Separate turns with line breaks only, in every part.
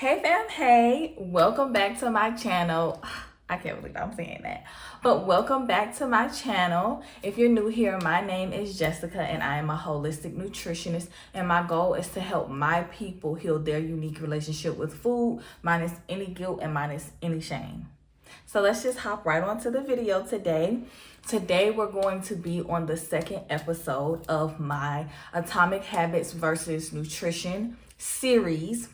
Hey fam, hey, welcome back to my channel. I can't believe I'm saying that, but welcome back to my channel. If you're new here, my name is Jessica and I am a holistic nutritionist, and my goal is to help my people heal their unique relationship with food, minus any guilt and minus any shame. So let's just hop right onto the video today. Today we're going to be on the second episode of my Atomic Habits versus Nutrition series,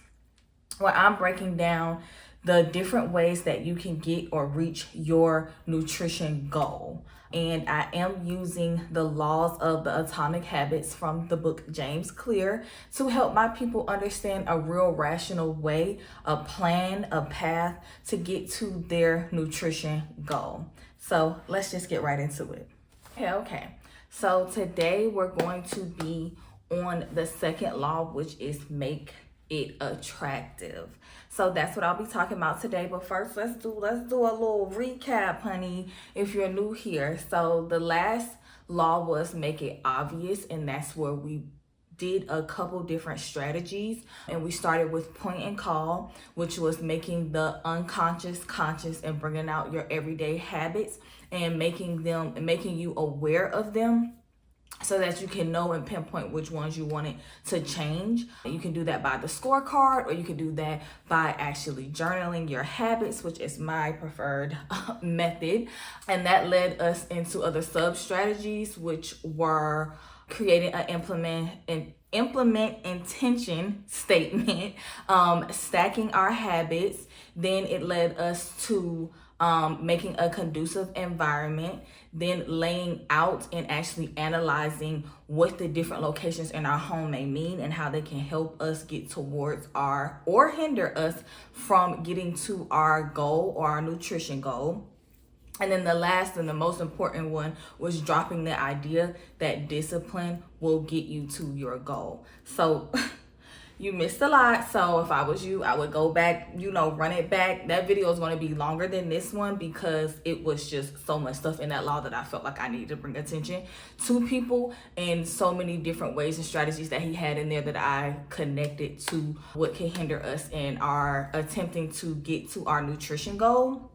where I'm breaking down the different ways that you can get or reach your nutrition goal. And I am using the laws of the Atomic Habits from the book James Clear to help my people understand a real rational way, a plan, a path to get to their nutrition goal. So let's just get right into it. Okay. So today we're going to be on the second law, which is make it attractive. So that's what I'll be talking about today. But first, let's do a little recap, honey, if you're new here. So the last law was make it obvious, and that's where we did a couple different strategies, and we started with point and call, which was making the unconscious conscious and bringing out your everyday habits and making you aware of them, so that you can know and pinpoint which ones you wanted to change. You can do that by the scorecard, or you can do that by actually journaling your habits, which is my preferred method. And that led us into other sub strategies, which were creating an implement intention statement, stacking our habits. Then it led us to making a conducive environment, then laying out and actually analyzing what the different locations in our home may mean and how they can help us get towards or hinder us from getting to our goal or our nutrition goal. And then the last and the most important one was dropping the idea that discipline will get you to your goal. So you missed a lot. So if I was you, I would go back, run it back. That video is going to be longer than this one because it was just so much stuff in that law that I felt like I needed to bring attention to people, and so many different ways and strategies that he had in there that I connected to what can hinder us in our attempting to get to our nutrition goal.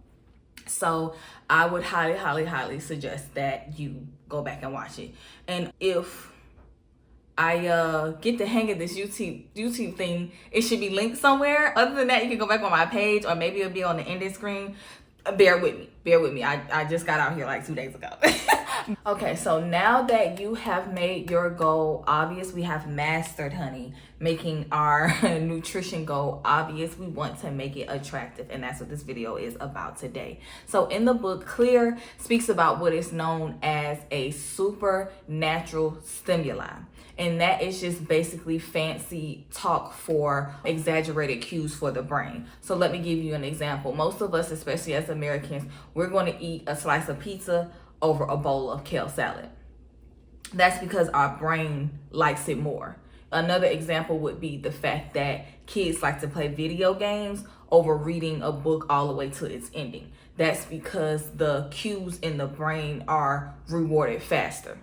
So I would highly, highly, highly suggest that you go back and watch it. And if I get the hang of this YouTube thing, it should be linked somewhere. Other than that, you can go back on my page, or maybe it'll be on the ending screen. Bear with me. I just got out here like 2 days ago. Okay, so now that you have made your goal obvious, we have mastered, honey, making our nutrition goal obvious. We want to make it attractive, and that's what this video is about today. So in the book, Clear speaks about what is known as a supernatural stimuli. And that is just basically fancy talk for exaggerated cues for the brain. So let me give you an example. Most of us, especially as Americans, we're going to eat a slice of pizza over a bowl of kale salad. That's because our brain likes it more. Another example would be the fact that kids like to play video games over reading a book all the way to its ending. That's because the cues in the brain are rewarded faster.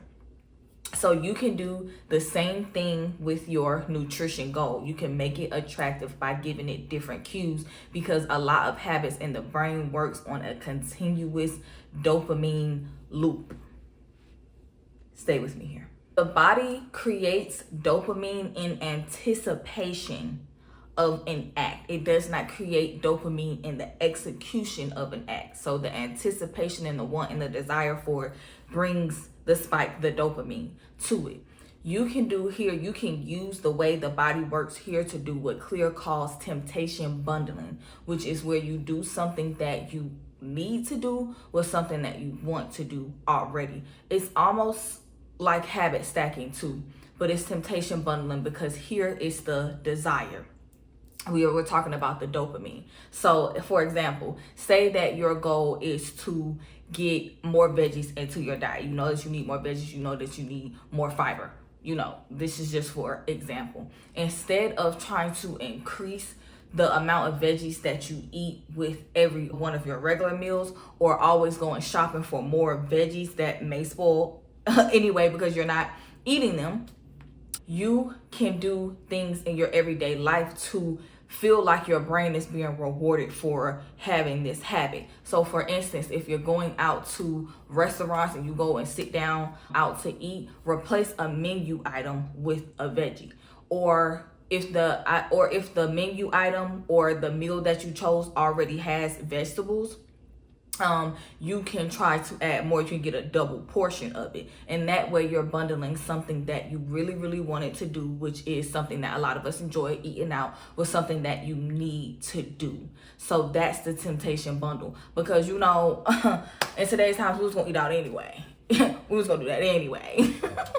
So you can do the same thing with your nutrition goal. You can make it attractive by giving it different cues, because a lot of habits in the brain works on a continuous dopamine loop. Stay with me here. The body creates dopamine in anticipation of an act. It does not create dopamine in the execution of an act. So the anticipation and the want and the desire for it brings the spike, the dopamine, to it. You can use the way the body works here to do what Clear calls temptation bundling, which is where you do something that you need to do with something that you want to do already. It's almost like habit stacking too, but it's temptation bundling because here is the desire. We're talking about the dopamine. So for example, say that your goal is to get more veggies into your diet. You know that you need more veggies. You know that you need more fiber. This is just for example. Instead of trying to increase the amount of veggies that you eat with every one of your regular meals, or always going shopping for more veggies that may spoil anyway because you're not eating them, you can do things in your everyday life to feel like your brain is being rewarded for having this habit. So for instance, if you're going out to restaurants and you go and sit down out to eat, replace a menu item with a veggie. Or if the menu item or the meal that you chose already has vegetables, you can try to add more. You can get a double portion of it, and that way you're bundling something that you really wanted to do, which is something that a lot of us enjoy, eating out, with something that you need to do. So that's the temptation bundle, because you know in today's times we was gonna eat out anyway. We was gonna do that anyway.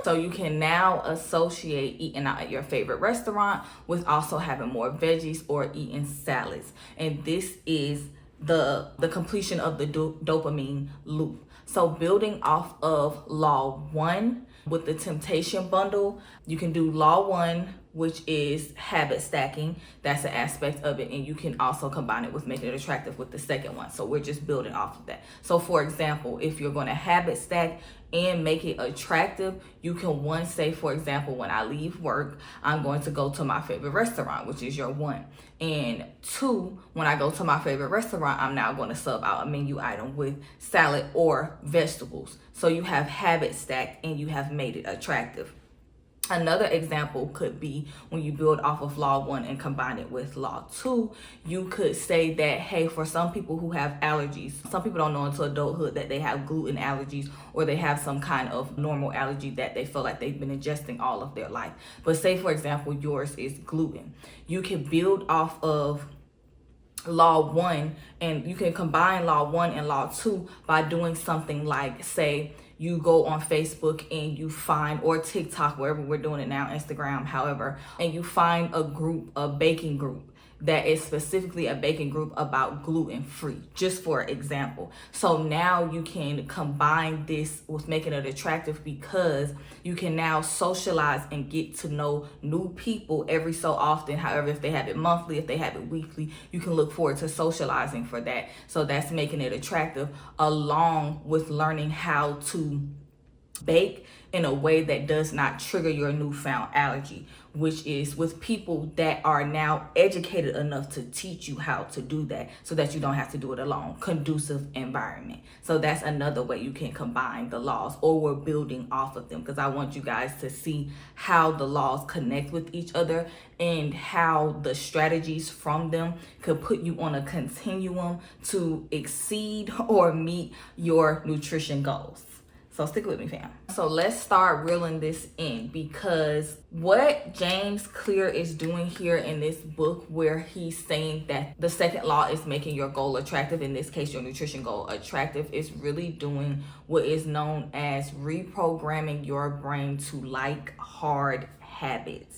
So you can now associate eating out at your favorite restaurant with also having more veggies or eating salads, and this is the completion of the dopamine loop. So building off of law 1 with the temptation bundle, you can do law 1, which is habit stacking. That's an aspect of it, and you can also combine it with making it attractive with the second one. So we're just building off of that. So for example, if you're going to habit stack and make it attractive, you can say, for example, when I leave work, I'm going to go to my favorite restaurant, which is your 1. And 2, when I go to my favorite restaurant, I'm now going to sub out a menu item with salad or vegetables. So you have habit stacked and you have made it attractive. Another example could be when you build off of law 1 and combine it with law 2, you could say that, hey, for some people who have allergies, some people don't know until adulthood that they have gluten allergies, or they have some kind of normal allergy that they feel like they've been ingesting all of their life. But say, for example, yours is gluten. You can build off of law 1, and you can combine law 1 and law 2 by doing something like, say, you go on Facebook and you find, or TikTok, wherever we're doing it now, Instagram, however, and you find a group, a baking group that is specifically a baking group about gluten-free, just for example. So now you can combine this with making it attractive, because you can now socialize and get to know new people every so often. However, if they have it monthly, if they have it weekly, you can look forward to socializing for that. So that's making it attractive, along with learning how to bake in a way that does not trigger your newfound allergy, which is with people that are now educated enough to teach you how to do that, so that you don't have to do it alone. Conducive environment. So that's another way you can combine the laws, or we're building off of them, because I want you guys to see how the laws connect with each other and how the strategies from them could put you on a continuum to exceed or meet your nutrition goals. So stick with me, fam. So let's start reeling this in, because what James Clear is doing here in this book, where he's saying that the second law is making your goal attractive, in this case your nutrition goal attractive, is really doing what is known as reprogramming your brain to like hard habits.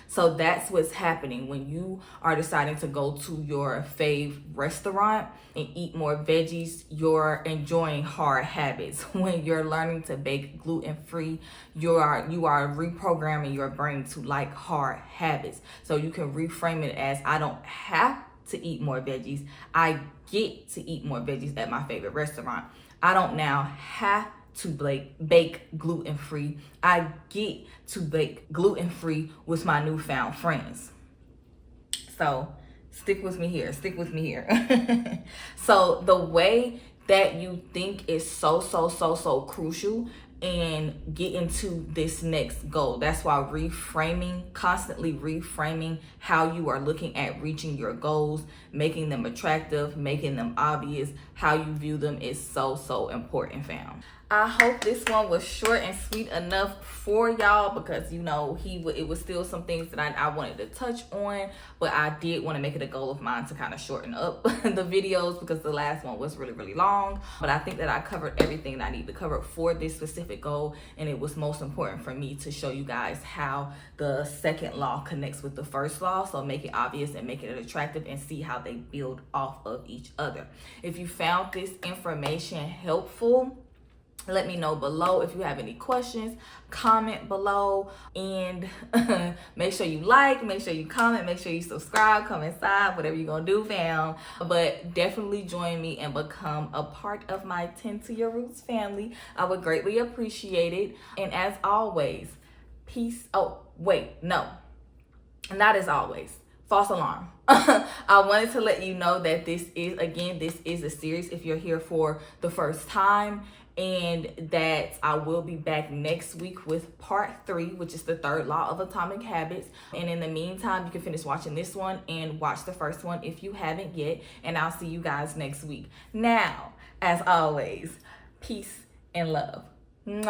So that's what's happening when you are deciding to go to your fave restaurant and eat more veggies. You're enjoying hard habits. When you're learning to bake gluten-free, you are reprogramming your brain to like hard habits. So you can reframe it as, I don't have to eat more veggies. I get to eat more veggies at my favorite restaurant. I don't now have to bake gluten-free. I get to bake gluten-free with my newfound friends. So stick with me here. So the way that you think is so crucial and get into this next goal. That's why constantly reframing how you are looking at reaching your goals, making them attractive, making them obvious, how you view them is so important, fam. I hope this one was short and sweet enough for y'all, because you know it was still some things that I wanted to touch on, but I did want to make it a goal of mine to kind of shorten up the videos, because the last one was really long. But I think that I covered everything that I need to cover for this specific goal, and it was most important for me to show you guys how the second law connects with the first law. So make it obvious and make it attractive, and see how they build off of each other. If you found this information helpful, let me know below. If you have any questions, comment below, and make sure you like, make sure you comment, make sure you subscribe, come inside, whatever you're gonna do, fam. But definitely join me and become a part of my Tend to Your Roots family. I would greatly appreciate it. And as always, peace. Oh, wait, no, not as always. false alarm. I wanted to let you know that this is a series if you're here for the first time, and that I will be back next week with part 3, which is the third law of atomic habits. And in the meantime, you can finish watching this one and watch the first one if you haven't yet, and I'll see you guys next week. Now, as always, peace and love. Mwah.